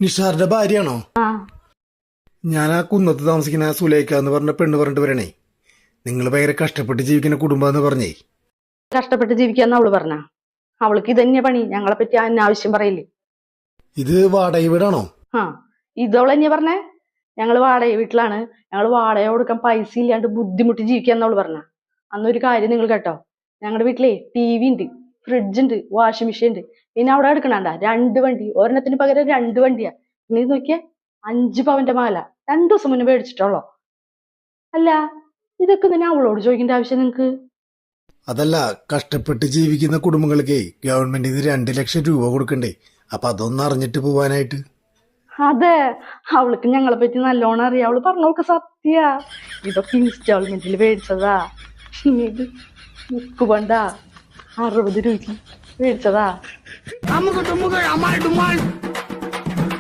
നിഷാറിന്റെ ഭാര്യയാണോ? ആ ഞാൻ ആ കുന്നത്ത് താമസിക്കുന്ന സുലേഖ എന്ന് പറഞ്ഞ പെണ്ണ് പറഞ്ഞിട്ട് വരണേ. നിങ്ങൾ ഭയങ്കര കഷ്ടപ്പെട്ട് ജീവിക്കുന്ന കുടുംബം പറഞ്ഞേ. കഷ്ടപ്പെട്ട് ജീവിക്കാന്ന് അവള് പറഞ്ഞ. അവൾക്ക് ഇതന്നെ പണി, ഞങ്ങളെ പറ്റി അനാവശ്യം പറയില്ലേ. ഇത് വാടക വീടാണോ? ആ ഇതവള് തന്നെ പറഞ്ഞേ. ഞങ്ങള് വാടക വീട്ടിലാണ്, ഞങ്ങള് വാടക കൊടുക്കാൻ പൈസ ഇല്ലാണ്ട് ബുദ്ധിമുട്ടി ജീവിക്കാന്നവള് പറഞ്ഞ. അന്നൊരു കാര്യം നിങ്ങൾ കേട്ടോ, ഞങ്ങളുടെ വീട്ടിലെ TV ഉണ്ട്, ഫ്രിഡ്ജ് ഉണ്ട്, വാഷിംഗ് മെഷീൻ ഉണ്ട്. പിന്നെ അവിടെ എടുക്കണണ്ട 2 വണ്ടി, ഒരെണ്ണത്തിന് പകരം 2 വണ്ടിയാ. പിന്നെ ഇത് നോക്കിയേ, 5 പവന്റെ മാല 2 ദിവസം മുന്നേ മേടിച്ചിട്ടുള്ളോ. അല്ല, ഇതൊക്കെ തന്നെ അവളോട് ചോദിക്കേണ്ട ആവശ്യം നിങ്ങക്ക്? അതല്ല, കഷ്ടപ്പെട്ട് ജീവിക്കുന്ന കുടുംബങ്ങൾക്ക് ഗവൺമെന്റ് ഇത് 2 ലക്ഷം രൂപ കൊടുക്കണ്ടേ? അപ്പൊ അതൊന്നും അറിഞ്ഞിട്ട് പോവാനായിട്ട്. അതെ, അവൾക്ക് ഞങ്ങളെ പറ്റി നല്ലോണം അറിയാം. അവള് പറഞ്ഞവൾക്ക് സത്യ. ഇതൊക്കെ ഇൻസ്റ്റാൾമെന്റിൽ മേടിച്ചതാ. ഇനി ഇത് മുക്ക് പണ്ടാ 60 രൂപയ്ക്ക് മേടിച്ചതാ.